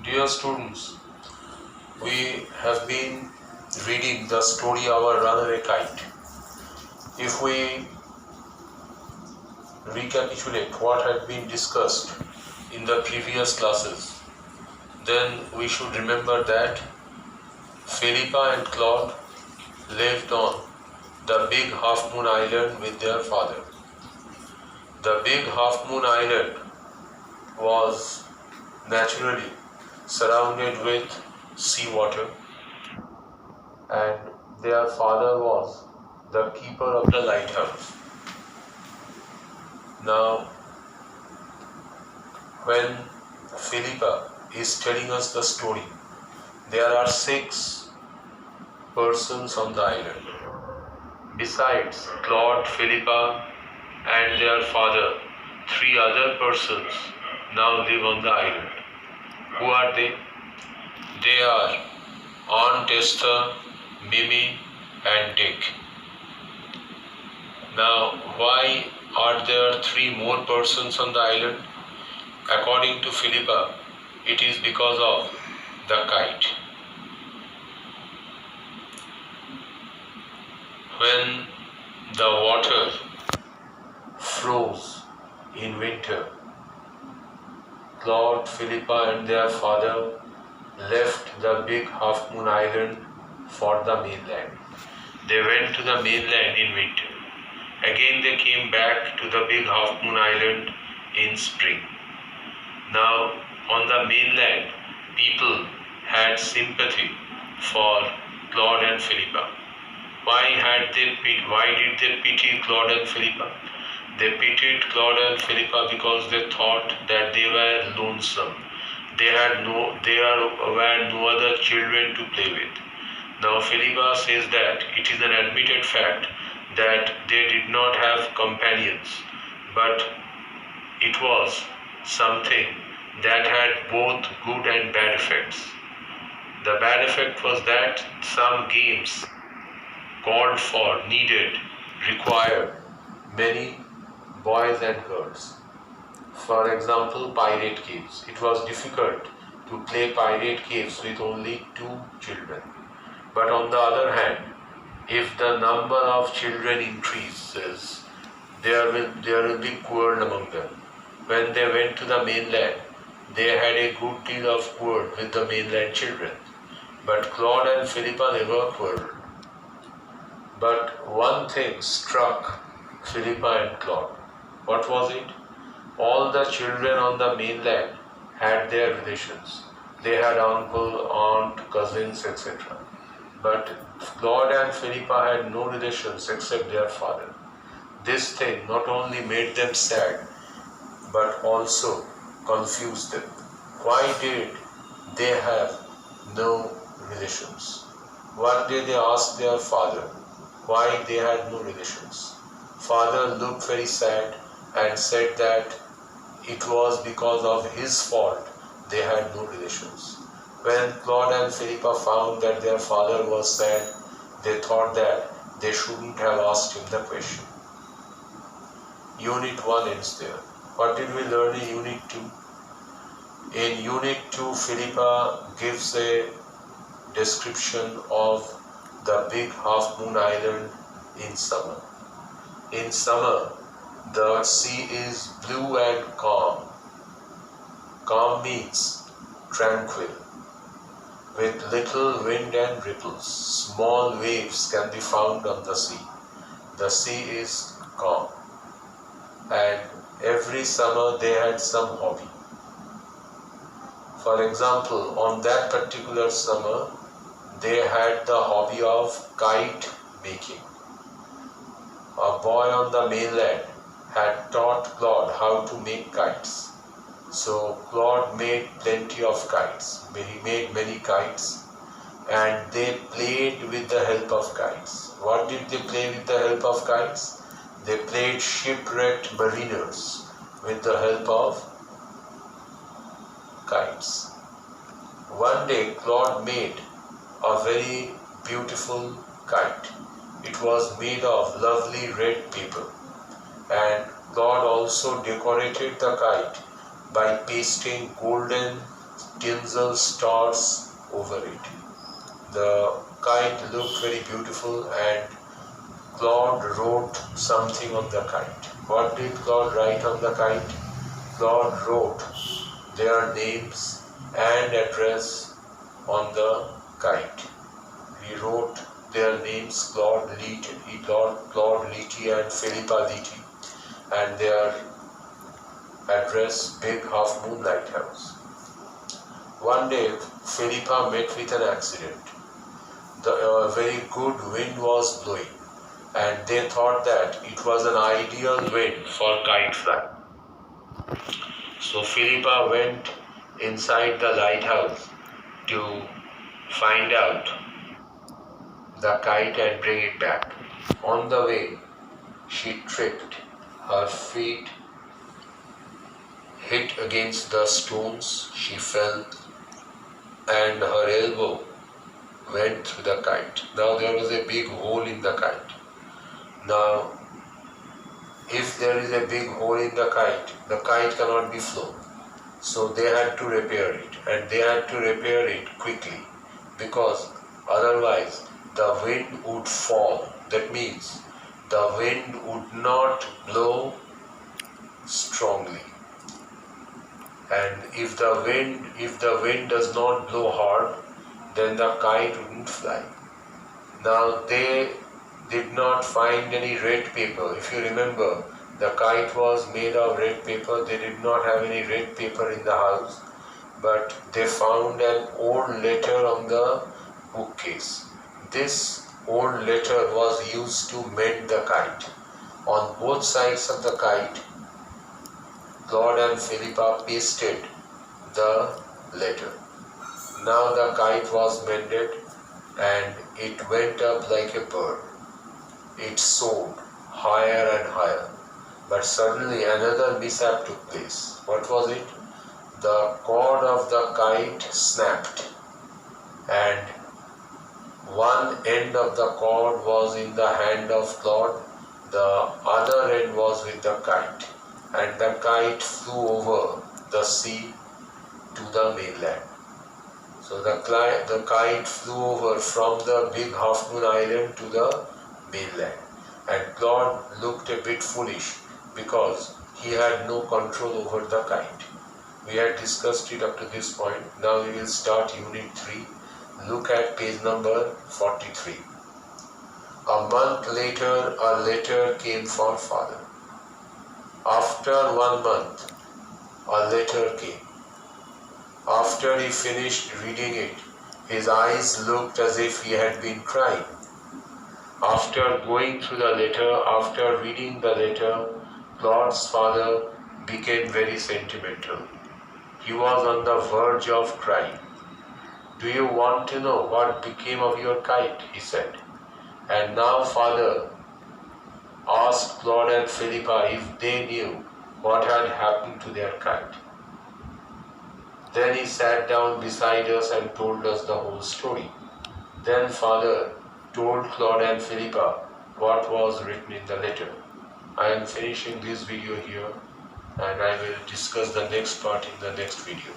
Dear students, we have been reading the story Our Runaway Kite. If we recapitulate what had been discussed in the previous classes, then we should remember that Philippa and Claude lived on the Big Half Moon Island with their father. The Big Half Moon Island was naturally surrounded with seawater, and their father was the keeper of the lighthouse. Now, when Philippa is telling us the story, there are 6 persons on the island. Besides Claude, Philippa, and their father, 3 other persons now live on the island. Who are they? They are Aunt Esther, Mimi, and Dick. Now, why are there 3 more persons on the island? According to Philippa, it is because of the kite. When the water froze in winter, Claude, Philippa, and their father left the Big Half Moon Island for the mainland. They went to the mainland in winter. Again they came back to the Big Half Moon Island in spring. Now on the mainland, people had sympathy for Claude and Philippa. Why did they pity Claude and Philippa? They pitied Claude and Philippa because they thought that they were lonesome. There were no other children to play with. Now Philippa says that it is an admitted fact that they did not have companions, but it was something that had both good and bad effects. The bad effect was that some games called for, required many boys and girls. For example, pirate caves. It was difficult to play pirate caves with only 2 children. But on the other hand, if the number of children increases, there will be quarrel among them. When they went to the mainland, they had a good deal of quarrel with the mainland children. But Claude and Philippa never quarreled. But one thing struck Philippa and Claude. What was it? All the children on the mainland had their relations. They had uncle, aunt, cousins, etc. But Claude and Philippa had no relations except their father. This thing not only made them sad, but also confused them. Why did they have no relations? One day they asked their father why they had no relations. Father looked very sad and said that it was because of his fault they had no relations. When Claude and Philippa found that their father was sad, they thought that they shouldn't have asked him the question. Unit 1 ends there. What did we learn in Unit 2? In Unit 2, Philippa gives a description of the Big Half Moon Island in summer. In summer, the sea is blue and calm. Calm means tranquil, with little wind and ripples. Small waves can be found on the sea. The sea is calm. And every summer they had some hobby. For example, on that particular summer, they had the hobby of kite making. A boy on the mainland had taught Claude how to make kites. So Claude made plenty of kites. He made many kites, and they played with the help of kites. What did they play with the help of kites? They played shipwrecked mariners with the help of kites. One day Claude made a very beautiful kite. It was made of lovely red paper, and Claude also decorated the kite by pasting golden tinsel stars over it. The kite looked very beautiful, and Claude wrote something on the kite. What did Claude write on the kite? Claude wrote their names and address on the kite. He wrote their names, Claude Liti and Philippa Liti, and their address, Big Half Moon Lighthouse. One day, Philippa met with an accident. A very good wind was blowing, and they thought that it was an ideal wind for kite flying. So Philippa went inside the lighthouse to find out the kite and bring it back. On the way, she tripped. Her feet hit against the stones. She fell, and her elbow went through the kite. Now there was a big hole in the kite. Now, if there is a big hole in the kite cannot be flown. So they had to repair it, and they had to repair it quickly, because otherwise the wind would fall. That means the wind would not blow strongly. And if the wind does not blow hard, then the kite wouldn't fly. Now they did not find any red paper. If you remember, the kite was made of red paper. They did not have any red paper in the house, but they found an old letter on the bookcase. This old letter was used to mend the kite. On both sides of the kite, Claude and Philippa pasted the letter. Now the kite was mended, and it went up like a bird. It soared higher and higher. But suddenly another mishap took place. What was it? The cord of the kite snapped, and one end of the cord was in the hand of Claude, the other end was with the kite, and the kite flew over the sea to the mainland. So the kite flew over from the Big Half Moon Island to the mainland, and Claude looked a bit foolish because he had no control over the kite. We had discussed it up to this point. Now we will start Unit 3. Look at page number 43. A month later, a letter came for father. After 1 month, a letter came. After he finished reading it, his eyes looked as if he had been crying. After going through the letter, after reading the letter, Claude's father became very sentimental. He was on the verge of crying. "Do you want to know what became of your kite?" he said. And now father asked Claude and Philippa if they knew what had happened to their kite. Then he sat down beside us and told us the whole story. Then father told Claude and Philippa what was written in the letter. I am finishing this video here, and I will discuss the next part in the next video.